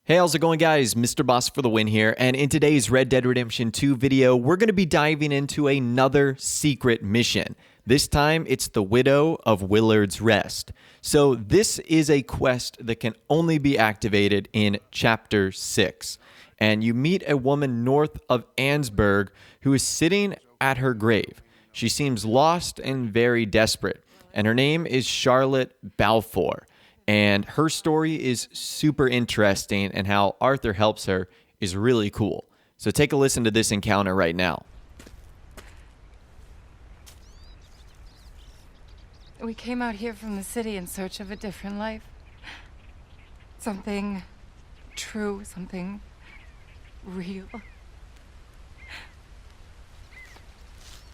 Hey, how's it going, guys? Mr. Boss for the win here, and in today's Red Dead Redemption 2 video, we're going to be diving into another secret mission. This time, it's the Widow of Willard's Rest. So this is a quest that can only be activated in Chapter 6. And you meet a woman north of Ansburg who is sitting at her grave. She seems lost and very desperate, and her name is Charlotte Balfour. And her story is super interesting, and how Arthur helps her is really cool. So take a listen to this encounter right now. We came out here from the city in search of a different life. Something true, something real.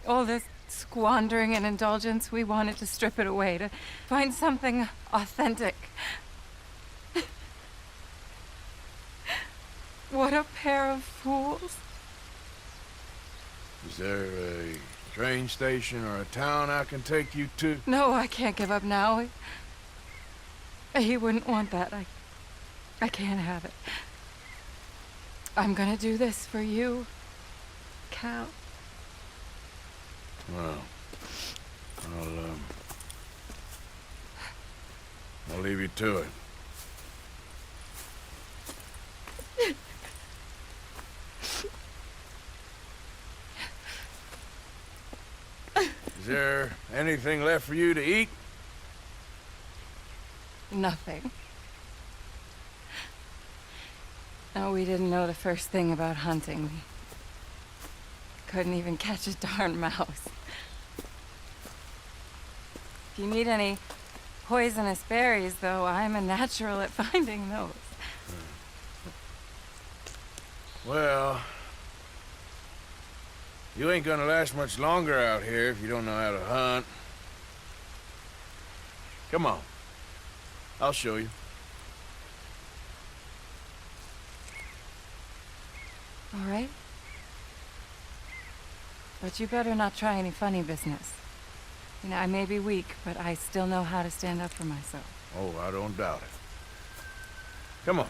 All this squandering and indulgence, we wanted to strip it away, to find something authentic. What a pair of fools. Is there a train station or a town I can take you to? No, I can't give up now. He wouldn't want that. I can't have it. I'm gonna do this for you, Cal. Well, I'll leave you to it. Is there anything left for you to eat? Nothing. No, we didn't know the first thing about hunting. We couldn't even catch a darn mouse. If you need any poisonous berries, though, I'm a natural at finding those. Well, you ain't gonna last much longer out here if you don't know how to hunt. Come on. I'll show you. All right? But you better not try any funny business. You know, I may be weak, but I still know how to stand up for myself. Oh, I don't doubt it. Come on.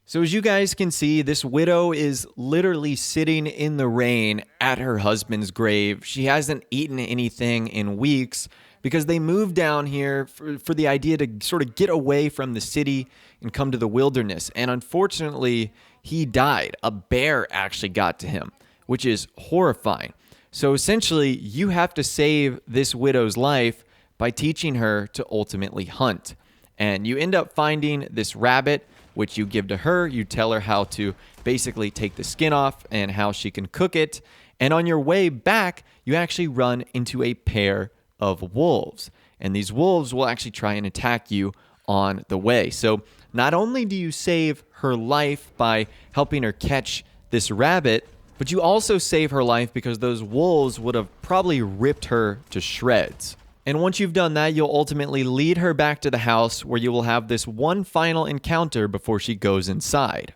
So as you guys can see, this widow is literally sitting in the rain at her husband's grave. She hasn't eaten anything in weeks because they moved down here for the idea to sort of get away from the city and come to the wilderness. And unfortunately, he died. A bear actually got to him, which is horrifying. So essentially, you have to save this widow's life by teaching her to ultimately hunt. And you end up finding this rabbit, which you give to her. You tell her how to basically take the skin off and how she can cook it. And on your way back, you actually run into a pair of wolves. And these wolves will actually try and attack you on the way. So not only do you save her life by helping her catch this rabbit, but you also save her life because those wolves would have probably ripped her to shreds. And once you've done that, you'll ultimately lead her back to the house where you will have this one final encounter before she goes inside.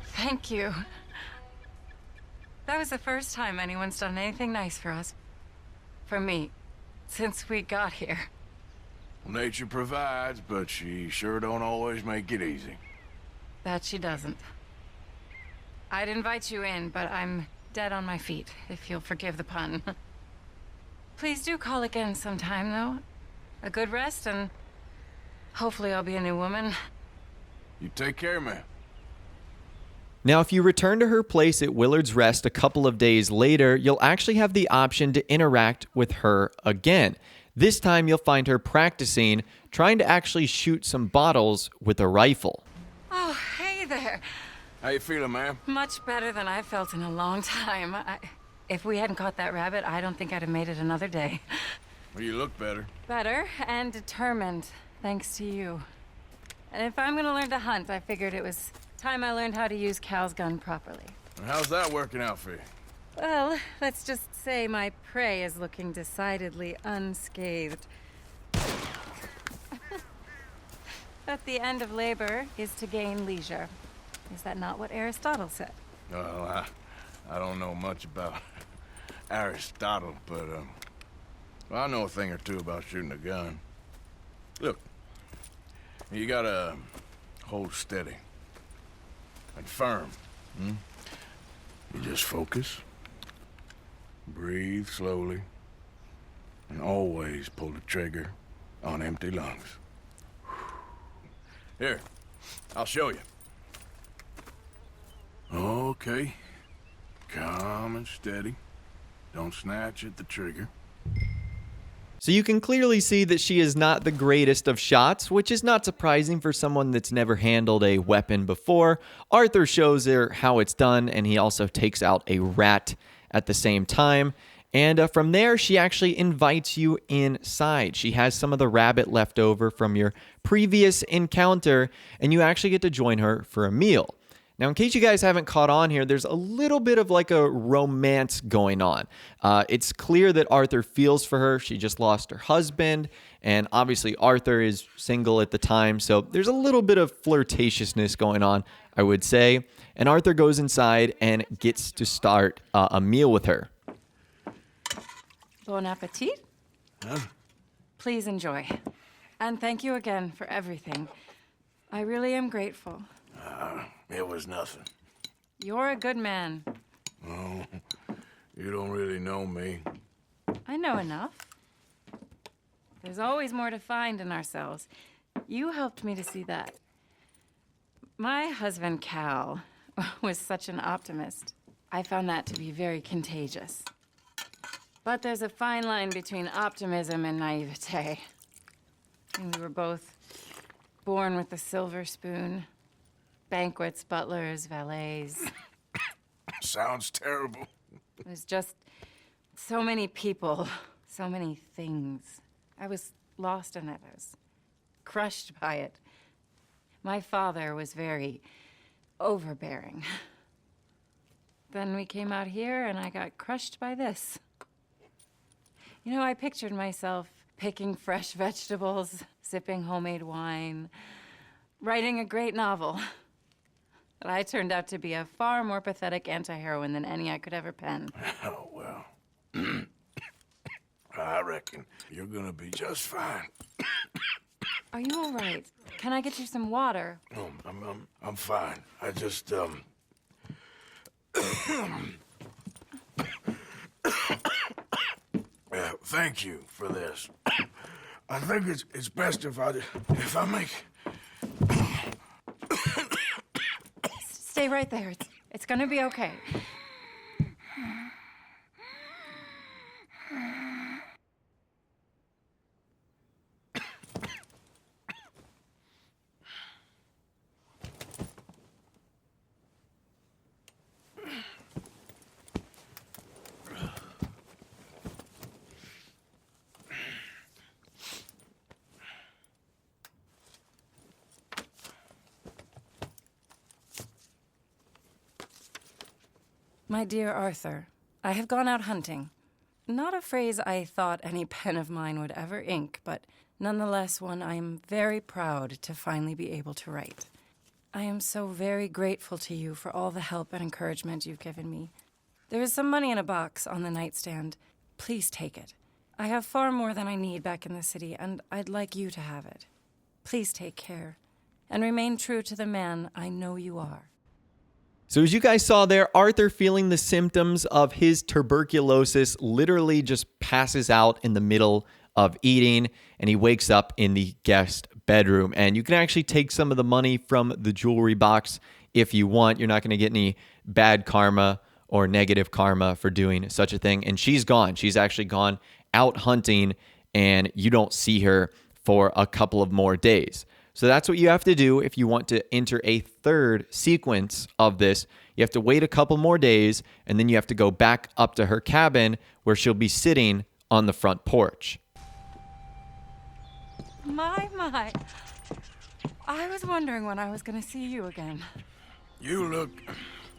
Thank you. That was the first time anyone's done anything nice for us. For me, since we got here. Nature provides, but she sure don't always make it easy. That she doesn't. I'd invite you in, but I'm dead on my feet, if you'll forgive the pun. Please do call again sometime, though. A good rest, and hopefully I'll be a new woman. You take care, man. Now, if you return to her place at Willard's Rest a couple of days later, you'll actually have the option to interact with her again. This time, you'll find her practicing, trying to actually shoot some bottles with a rifle. Oh, hey there. How you feeling, ma'am? Much better than I felt in a long time. If we hadn't caught that rabbit, I don't think I'd have made it another day. Well, you look better. Better and determined, thanks to you. And if I'm gonna learn to hunt, I figured it was time I learned how to use Cal's gun properly. And how's that working out for you? Well, let's just say my prey is looking decidedly unscathed. But the end of labor is to gain leisure. Is that not what Aristotle said? Well, I don't know much about Aristotle, but well, I know a thing or two about shooting a gun. Look, You gotta hold steady and firm. You just focus, breathe slowly, and always pull the trigger on empty lungs. Here, I'll show you. Okay. Calm and steady. Don't snatch at the trigger. So you can clearly see that she is not the greatest of shots, which is not surprising for someone that's never handled a weapon before. Arthur shows her how it's done, and he also takes out a rat at the same time. And from there, she actually invites you inside. She has some of the rabbit left over from your previous encounter, and you actually get to join her for a meal. Now, in case you guys haven't caught on here, there's a little bit of like a romance going on. It's clear that Arthur feels for her. She just lost her husband, and obviously Arthur is single at the time, so there's a little bit of flirtatiousness going on, I would say. And Arthur goes inside and gets to start a meal with her. Bon appetit. Huh? Please enjoy. And thank you again for everything. I really am grateful. It was nothing. You're a good man. Oh, you don't really know me. I know enough. There's always more to find in ourselves. You helped me to see that. My husband, Cal, was such an optimist. I found that to be very contagious. But there's a fine line between optimism and naivete. And we were both born with the silver spoon. Banquets, butlers, valets. Sounds terrible. It was just so many people, so many things. I was lost in it. I was crushed by it. My father was very overbearing. Then we came out here and I got crushed by this. You know, I pictured myself picking fresh vegetables, sipping homemade wine, writing a great novel. But I turned out to be a far more pathetic anti-heroine than any I could ever pen. Oh, well. I reckon you're gonna be just fine. Are you all right? Can I get you some water? No, I'm fine. I just, thank you for this. I think it's best if I make... Stay right there. It's gonna be okay. My dear Arthur, I have gone out hunting. Not a phrase I thought any pen of mine would ever ink, but nonetheless one I am very proud to finally be able to write. I am so very grateful to you for all the help and encouragement you've given me. There is some money in a box on the nightstand. Please take it. I have far more than I need back in the city, and I'd like you to have it. Please take care, and remain true to the man I know you are. So as you guys saw there, Arthur, feeling the symptoms of his tuberculosis, literally just passes out in the middle of eating, and he wakes up in the guest bedroom. And you can actually take some of the money from the jewelry box if you want. You're not going to get any bad karma or negative karma for doing such a thing. And she's gone. She's actually gone out hunting, and you don't see her for a couple of more days. So that's what you have to do if you want to enter a third sequence of this. You have to wait a couple more days, and then you have to go back up to her cabin where she'll be sitting on the front porch. My. I was wondering when I was going to see you again. You look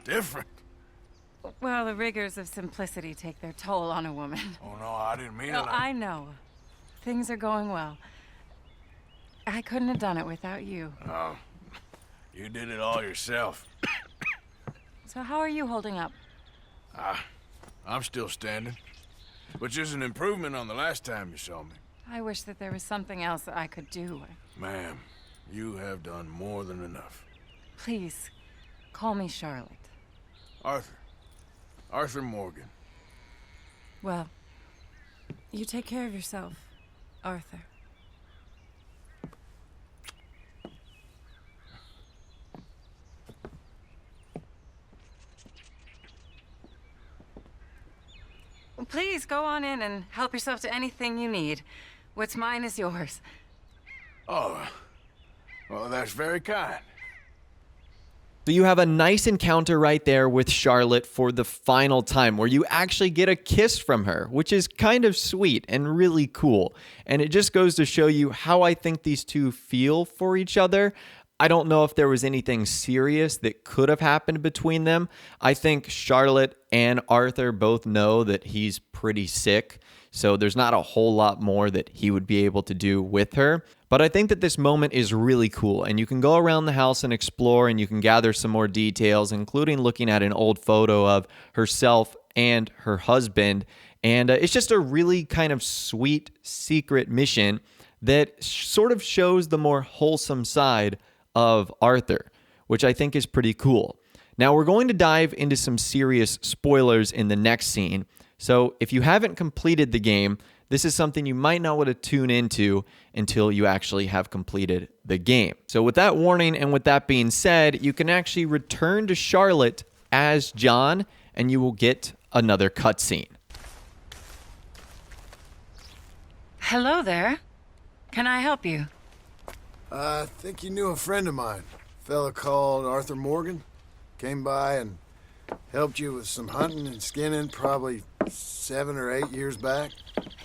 different. Well, the rigors of simplicity take their toll on a woman. Oh, no, I didn't mean No, it. I know. Things are going well. I couldn't have done it without you. Oh, you did it all yourself. So how are you holding up? I'm still standing, which is an improvement on the last time you saw me. I wish that there was something else that I could do. Ma'am, You have done more than enough. Please, call me Charlotte. Arthur. Arthur Morgan. Well, you take care of yourself, Arthur. Well, please go on in and help yourself to anything you need. What's mine is yours. Oh, well, that's very kind. So you have a nice encounter right there with Charlotte for the final time where you actually get a kiss from her, which is kind of sweet and really cool. And it just goes to show you how I think these two feel for each other. I don't know if there was anything serious that could have happened between them. I think Charlotte and Arthur both know that he's pretty sick, so there's not a whole lot more that he would be able to do with her. But I think that this moment is really cool, and you can go around the house and explore, and you can gather some more details, including looking at an old photo of herself and her husband. And it's just a really kind of sweet secret mission that sort of shows the more wholesome side of Arthur, which I think is pretty cool. Now we're going to dive into some serious spoilers in the next scene. So if you haven't completed the game, this is something you might not want to tune into until you actually have completed the game. So with that warning and with that being said, you can actually return to Charlotte as John and you will get another cutscene. Hello there. Can I help you? I think you knew a friend of mine, a fella called Arthur Morgan. Came by and helped you with some hunting and skinning probably 7 or 8 years back.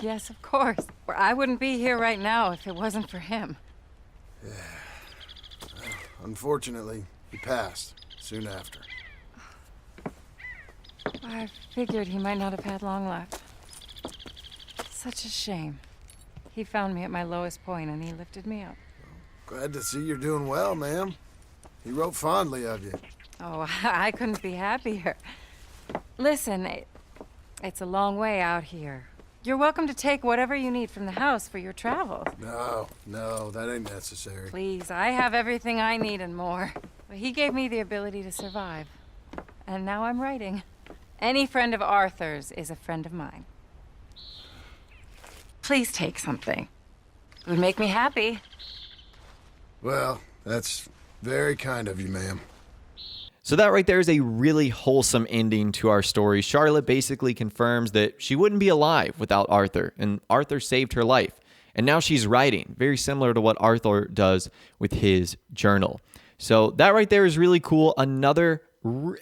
Yes, of course. Or I wouldn't be here right now if it wasn't for him. Yeah. Well, unfortunately, he passed soon after. I figured he might not have had long left. Such a shame. He found me at my lowest point and he lifted me up. Glad to see you're doing well, ma'am. He wrote fondly of you. Oh, I couldn't be happier. Listen, it's a long way out here. You're welcome to take whatever you need from the house for your travels. No, that ain't necessary. Please, I have everything I need and more. He gave me the ability to survive. And now I'm writing. Any friend of Arthur's is a friend of mine. Please take something. It would make me happy. Well, that's very kind of you, ma'am. So that right there is a really wholesome ending to our story. Charlotte basically confirms that she wouldn't be alive without Arthur, and Arthur saved her life. And now she's writing, very similar to what Arthur does with his journal. So that right there is really cool. Another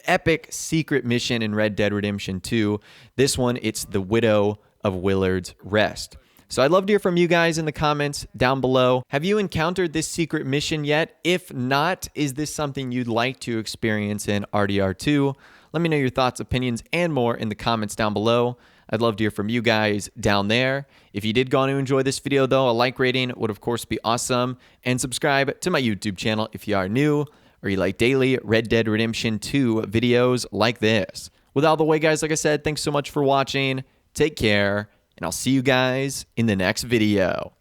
epic secret mission in Red Dead Redemption 2. This one, it's the Widow of Willard's Rest. So I'd love to hear from you guys in the comments down below. Have you encountered this secret mission yet? If not, is this something you'd like to experience in RDR2? Let me know your thoughts, opinions, and more in the comments down below. I'd love to hear from you guys down there. If you did go on to enjoy this video though, a like rating would of course be awesome. And subscribe to my YouTube channel if you are new or you like daily Red Dead Redemption 2 videos like this. With all the way guys, like I said, thanks so much for watching. Take care. And I'll see you guys in the next video.